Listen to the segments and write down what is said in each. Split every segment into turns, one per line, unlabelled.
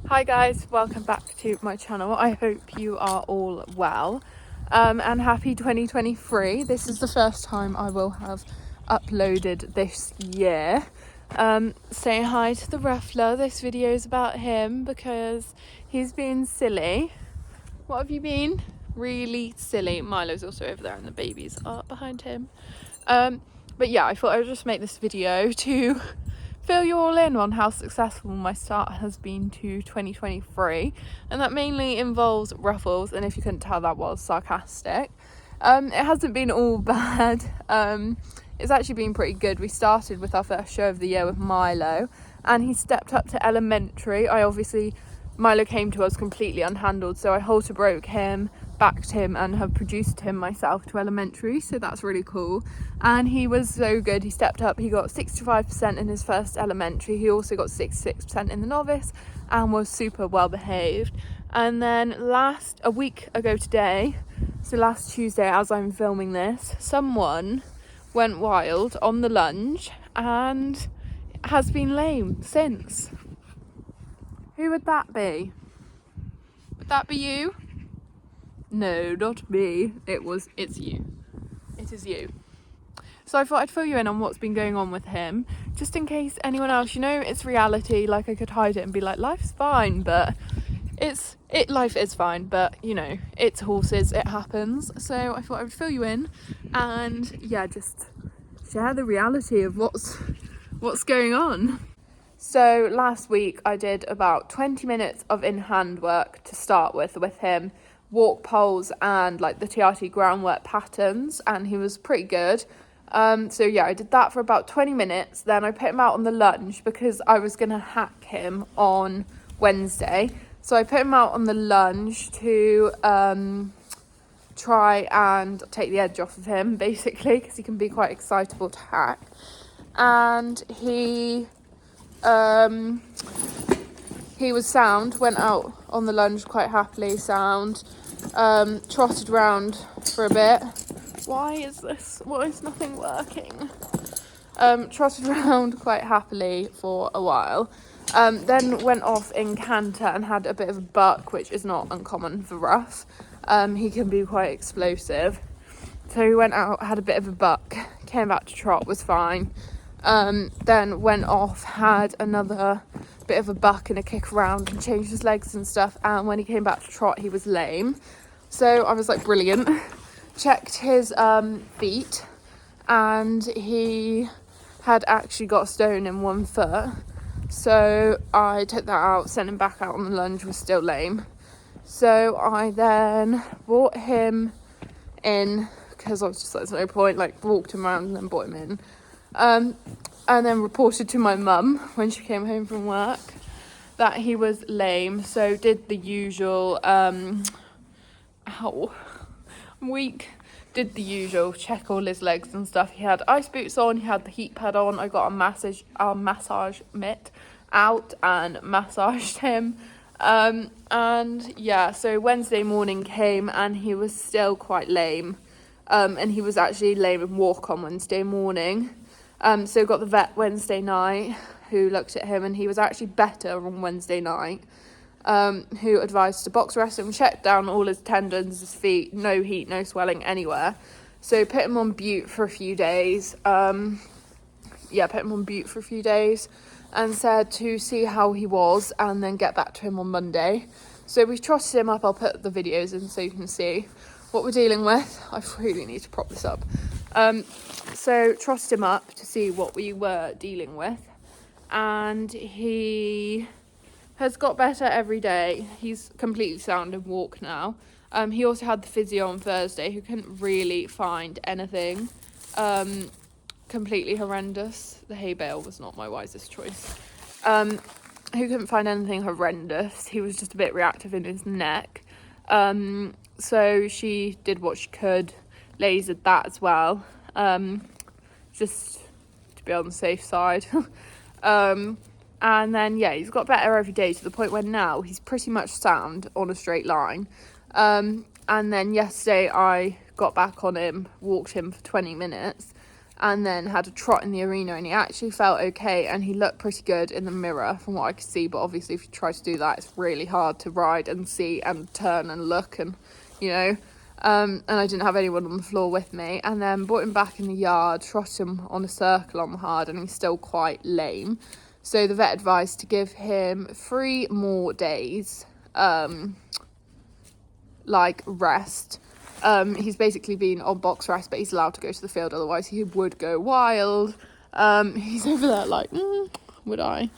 Hi guys, welcome back to my channel. I hope you are all well and happy 2023. This is the first time I will have uploaded this year. Say hi to the ruffler. This video is about him because he's been silly. What have you been? Really silly. Milo's also over there and the babies are behind him. But yeah, I thought I would just make this video to fill you all in on how successful my start has been to 2023, and that mainly involves ruffles, and if you couldn't tell, that was sarcastic. It hasn't been all bad. It's actually been pretty good. We started with our first show of the year with Milo, and he stepped up to elementary. Milo came to us completely unhandled, so I halter broke him, backed him, and have produced him myself to elementary, so that's really cool. And he was so good. He stepped up. He got 65% in his first elementary. He also got 66% in the novice and was super well behaved. And then a week ago today, so last Tuesday as I'm filming this, someone went wild on the lunge and has been lame since. Who would that be? Would that be you? No, not me. It's you. It is you. So I thought I'd fill you in on what's been going on with him, just in case anyone else, it's reality. Like, I could hide it and be like, life's fine, but life is fine, but it's horses, it happens. So I thought I would fill you in and just share the reality of what's going on. So last week I did about 20 minutes of in-hand work to start with him, walk poles and like the TRT groundwork patterns, and he was pretty good. I did that for about 20 minutes. Then I put him out on the lunge because I was going to hack him on Wednesday. So I put him out on the lunge to try and take the edge off of him, basically, because he can be quite excitable to hack. And he was sound, went out on the lunge quite happily, sound, trotted around for a bit. Why is nothing working? Trotted around quite happily for a while. Then went off in canter and had a bit of a buck, which is not uncommon for Ruff. He can be quite explosive. So he went out, had a bit of a buck, came back to trot, was fine. Then went off, had another bit of a buck and a kick around and changed his legs and stuff, and when he came back to trot he was lame. So I was like, brilliant. Checked his feet, and he had actually got a stone in one foot, so I took that out, sent him back out on the lunge, was still lame. So I then brought him in because I was just like, there's no point, like walked him around and then brought him in. And then reported to my mum when she came home from work that he was lame. So did the usual, did the usual, check all his legs and stuff. He had ice boots on, he had the heat pad on. I got a massage mitt out and massaged him. So Wednesday morning came and he was still quite lame. And he was actually lame in walk on Wednesday morning. So got the vet Wednesday night who looked at him, and he was actually better on Wednesday night, who advised to box rest him, checked down all his tendons, his feet, no heat, no swelling anywhere. So put him on Butte for a few days. And said to see how he was and then get back to him on Monday. So we trotted him up. I'll put the videos in so you can see what we're dealing with. I really need to prop this up. So trotted him up to see what we were dealing with, and he has got better every day. He's completely sound and walk now. He also had the physio on Thursday who couldn't really find anything. Completely horrendous. The hay bale was not my wisest choice. Who couldn't find anything horrendous. He was just a bit reactive in his neck. So she did what she could, lasered that as well, just to be on the safe side. And then he's got better every day to the point where now he's pretty much sound on a straight line. And then yesterday I got back on him, walked him for 20 minutes, and then had a trot in the arena, and he actually felt okay, and he looked pretty good in the mirror from what I could see. But obviously if you try to do that, it's really hard to ride and see and turn and look, and you know, and I didn't have anyone on the floor with me. And then brought him back in the yard, trotted him on a circle on the hard, and he's still quite lame. So the vet advised to give him 3 more days like rest. He's basically been on box rest, but he's allowed to go to the field, otherwise he would go wild. He's over there like, would I?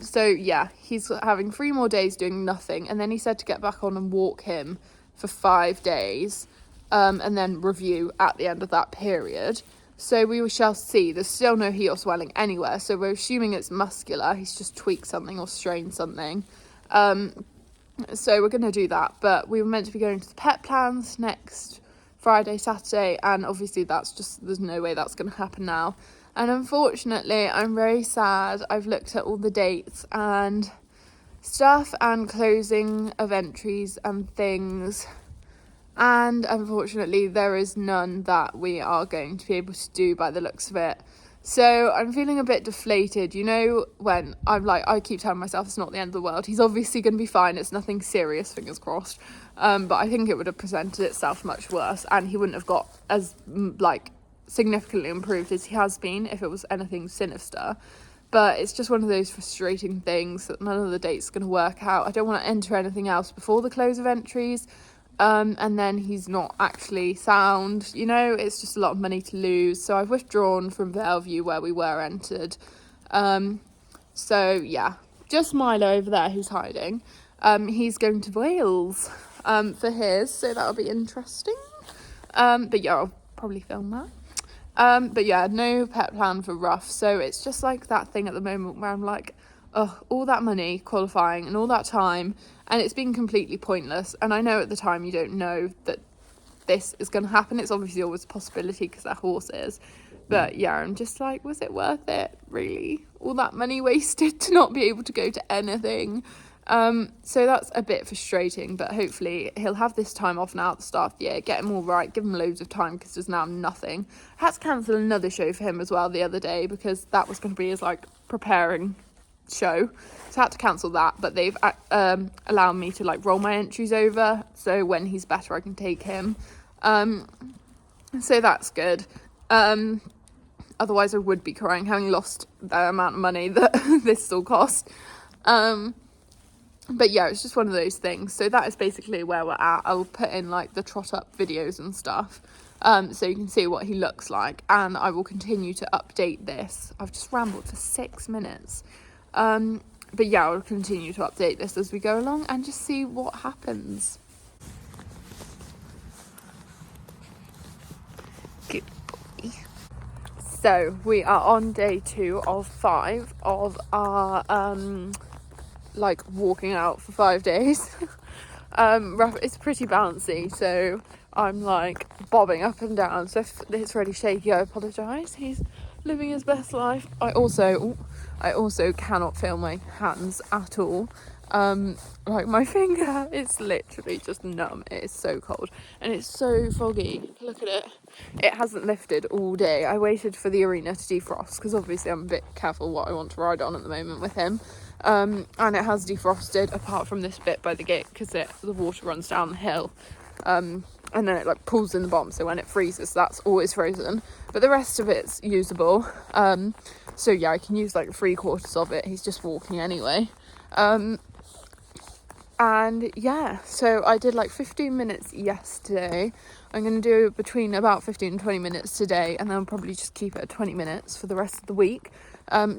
So yeah, he's having 3 more days doing nothing, and then he said to get back on and walk him for 5 days, and then review at the end of that period. So we shall see. There's still no heat or swelling anywhere, so we're assuming it's muscular. He's just tweaked something or strained something. So we're going to do that, but we were meant to be going to the pet plans next Friday, Saturday, and obviously there's no way that's going to happen now. And unfortunately, I'm very sad. I've looked at all the dates and stuff and closing of entries and things, and unfortunately there is none that we are going to be able to do by the looks of it. So I'm feeling a bit deflated, you know, when I'm like, I keep telling myself it's not the end of the world. He's obviously going to be fine. It's nothing serious, fingers crossed. But I think it would have presented itself much worse, and he wouldn't have got as, like, significantly improved as he has been if it was anything sinister. But it's just one of those frustrating things that none of the dates are going to work out. I don't want to enter anything else before the close of entries. And then he's not actually sound, you know, it's just a lot of money to lose. So I've withdrawn from Bellevue where we were entered. So yeah, just Milo over there who's hiding. He's going to Wales for his, so that'll be interesting. But yeah, I'll probably film that. But yeah, no pet plan for Ruff. So it's just like that thing at the moment where I'm like, oh, all that money qualifying and all that time, and it's been completely pointless. And I know at the time you don't know that this is going to happen. It's obviously always a possibility because they're horses. But yeah, I'm just like, was it worth it, really? All that money wasted to not be able to go to anything. So that's a bit frustrating, but hopefully he'll have this time off now at the start of the year, get him all right, give him loads of time because there's now nothing. I had to cancel another show for him as well the other day because that was going to be his like preparing show, so I had to cancel that, but they've allowed me to like roll my entries over, so when he's better I can take him, so that's good. Otherwise I would be crying having lost the amount of money that this still cost. But yeah, it's just one of those things. So that is basically where we're at. I'll put in like the trot up videos and stuff, so you can see what he looks like, and I will continue to update this. I've just rambled for 6 minutes. But yeah, I'll continue to update this as we go along and just see what happens. Good boy. So we are on day 2 of 5 of our like walking out for 5 days. It's pretty bouncy, so I'm like bobbing up and down, so if it's really shaky I apologise. He's living his best life. I also cannot feel my hands at all. Like my finger, it's literally just numb. It is so cold and it's so foggy. Look at it. It hasn't lifted all day. I waited for the arena to defrost because obviously I'm a bit careful what I want to ride on at the moment with him. And it has defrosted apart from this bit by the gate because the water runs down the hill. And then it like pools in the bottom, so when it freezes that's always frozen, but the rest of it's usable. So yeah, I can use like 3/4 of it. He's just walking anyway. And yeah, so I did like 15 minutes yesterday. I'm going to do between about 15 and 20 minutes today, and then I'll probably just keep it at 20 minutes for the rest of the week.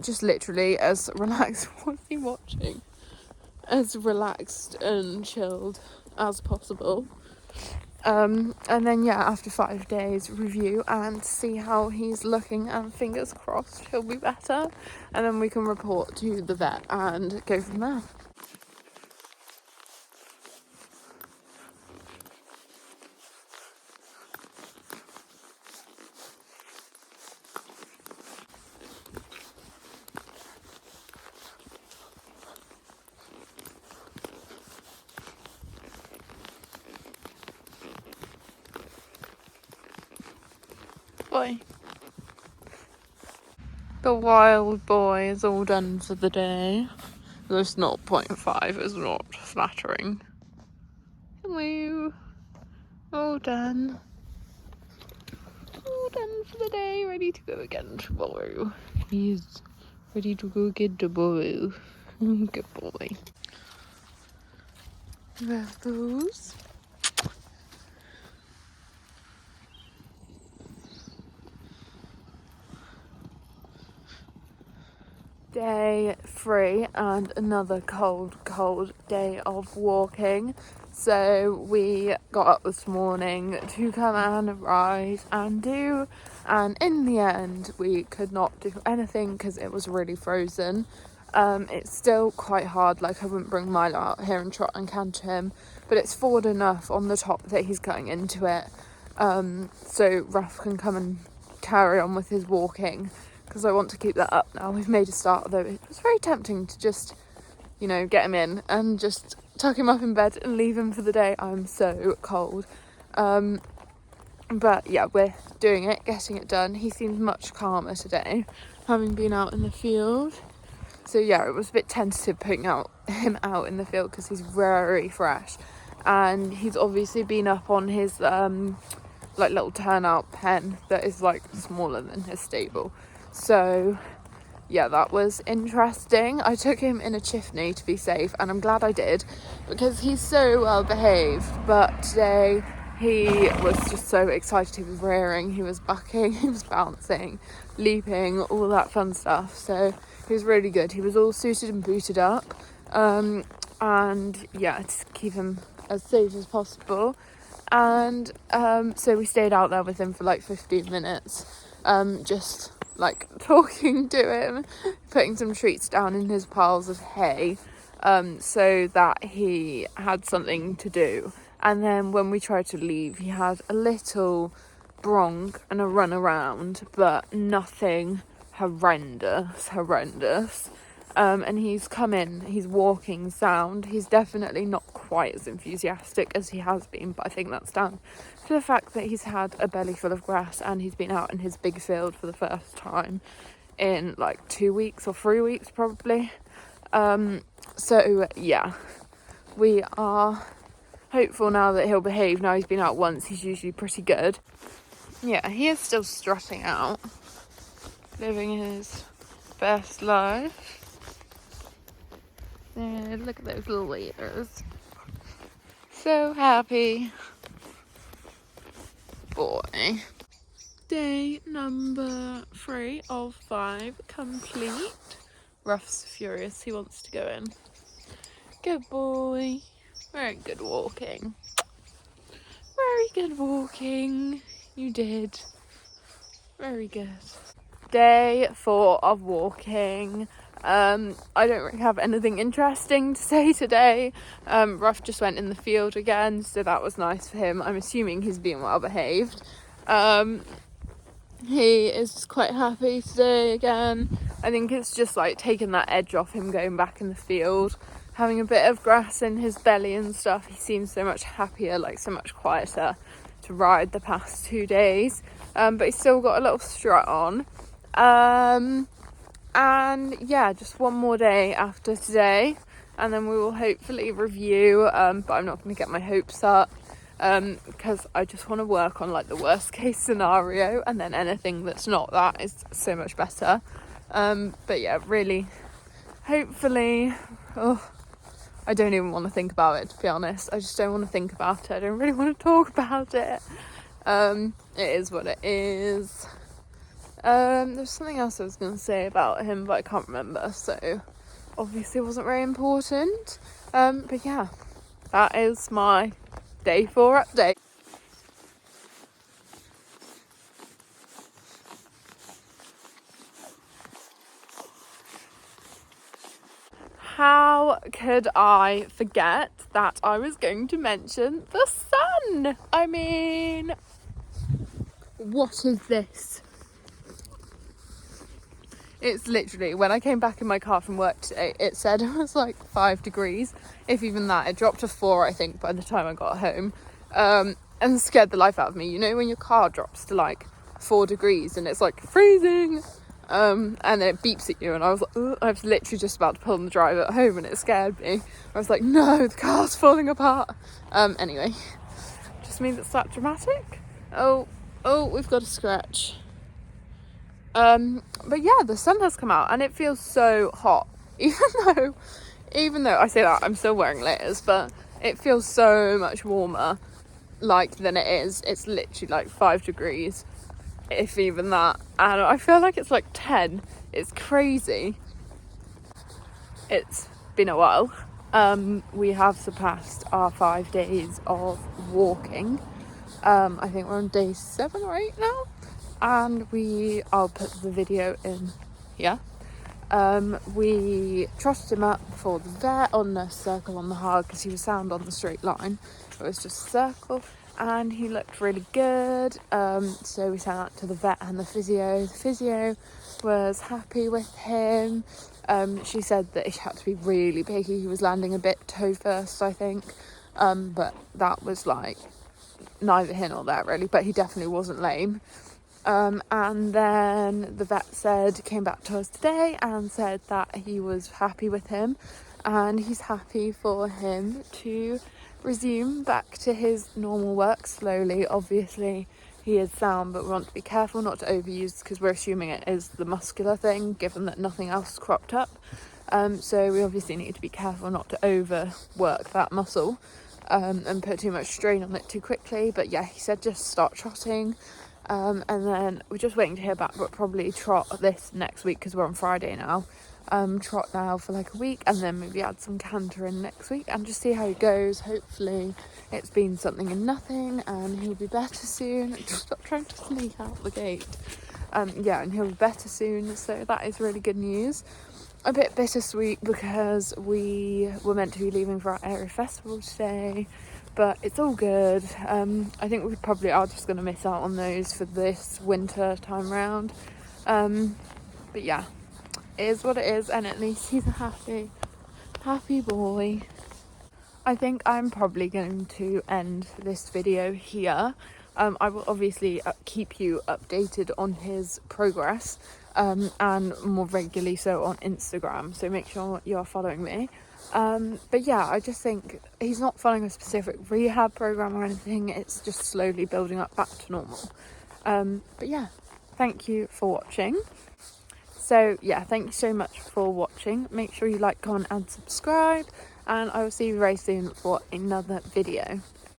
Just literally as relaxed, what's he watching? As relaxed and chilled as possible. And then yeah, after 5 days review and see how he's looking, and fingers crossed he'll be better, and then we can report to the vet and go from there. Boy. The wild boy is all done for the day. This 0.5 is not flattering. Hello. All done. All done for the day, ready to go again tomorrow. He's ready to go again tomorrow. Good boy. Ruffles. Day 3 and another cold day of walking. So we got up this morning to come and ride and in the end we could not do anything because it was really frozen. It's still quite hard, like I wouldn't bring Milo out here and trot and canter him, but it's forward enough on the top that he's going into it, so Ruff can come and carry on with his walking, because I want to keep that up now. We've made a start, though it was very tempting to just, get him in and just tuck him up in bed and leave him for the day. I'm so cold. But yeah, we're doing it, getting it done. He seems much calmer today, having been out in the field. So yeah, it was a bit tentative putting him out in the field because he's very fresh. And he's obviously been up on his little turnout pen that is smaller than his stable. So yeah, that was interesting. I took him in a chiffney to be safe, and I'm glad I did because he's so well behaved. But today he was just so excited. He was rearing, he was bucking, he was bouncing, leaping, all that fun stuff. So he was really good. He was all suited and booted up, and yeah, to keep him as safe as possible. And so we stayed out there with him for 15 minutes, just talking to him, putting some treats down in his piles of hay, so that he had something to do. And then when we tried to leave, he had a little bronc and a run around, but nothing horrendous. And he's come in, he's walking sound. He's definitely not quite as enthusiastic as he has been, but I think that's down to the fact that he's had a belly full of grass and he's been out in his big field for the first time in 2 weeks or 3 weeks probably. So yeah, we are hopeful now that he'll behave. Now he's been out once, he's usually pretty good. Yeah, he is still strutting out, living his best life. And look at those little ears. So happy. Boy. Day number 3 of 5 complete. Ruff's furious, he wants to go in. Good boy. Very good walking. Very good walking. You did. Very good. Day 4 of walking. I don't really have anything interesting to say today. Ruff just went in the field again, so that was nice for him. I'm assuming he's being well behaved. He is quite happy today again. I think it's just taking that edge off him going back in the field, having a bit of grass in his belly and stuff. He seems so much happier, so much quieter to ride the past 2 days. But he's still got a little strut on. And yeah, just one more day after today, and then we will hopefully review, but I'm not going to get my hopes up, because I just want to work on the worst case scenario, and then anything that's not that is so much better. But yeah, really, hopefully, I don't even want to think about it, to be honest. I just don't want to think about it. I don't really want to talk about it. It is what it is. There's something else I was going to say about him, but I can't remember, so obviously it wasn't very important. But yeah, that is my day 4 update. How could I forget that I was going to mention the sun? I mean, what is this? It's literally, when I came back in my car from work today, it said it was 5 degrees, if even that. It dropped to 4, I think, by the time I got home, and scared the life out of me. When your car drops to 4 degrees and it's freezing. and then it beeps at you, and I was like, ugh. I was literally just about to pull on the drive at home, and it scared me. I was like, no, the car's falling apart. Anyway, just means it's that dramatic. Oh, we've got a scratch. But yeah, the sun has come out and it feels so hot, even though I say that I'm still wearing layers, but it feels so much warmer than it is. It's literally like 5 degrees, if even that, and I feel like it's like 10. It's crazy. It's been a while. We have surpassed our 5 days of walking. I think we're on day 7 or 8 now, and I'll put the video in here. We trotted him up for the vet on the circle on the hard because he was sound on the straight line. It was just a circle, and he looked really good. So we sent that to the vet and the physio. The physio was happy with him. She said that he had to be really big. He was landing a bit toe first, I think, but that was like neither here nor there really, but he definitely wasn't lame. And then the vet came back to us today and said that he was happy with him, and he's happy for him to resume back to his normal work slowly. Obviously he is sound, but we want to be careful not to overuse, because we're assuming it is the muscular thing, given that nothing else cropped up. So we obviously need to be careful not to overwork that muscle, and put too much strain on it too quickly. But yeah, he said just start trotting, and then we're just waiting to hear back, but probably trot this next week because we're on Friday now. Trot now for like a week, and then maybe add some canter in next week and just see how it goes. Hopefully it's been something and nothing, and he'll be better soon. Stop trying to sneak out the gate. Yeah, and he'll be better soon, so that is really good news. A bit bittersweet because we were meant to be leaving for our area festival today, but it's all good. I think we probably are just going to miss out on those for this winter time round. But yeah, it is what it is, and at least he's a happy boy. I think I'm probably going to end this video here. I will obviously keep you updated on his progress, and more regularly so on Instagram, so make sure you're following me. But yeah, I just think he's not following a specific rehab program or anything. It's just slowly building up back to normal. But yeah, thank you for watching. So yeah, thank you so much for watching. Make sure you like, comment and subscribe, and I will see you very soon for another video.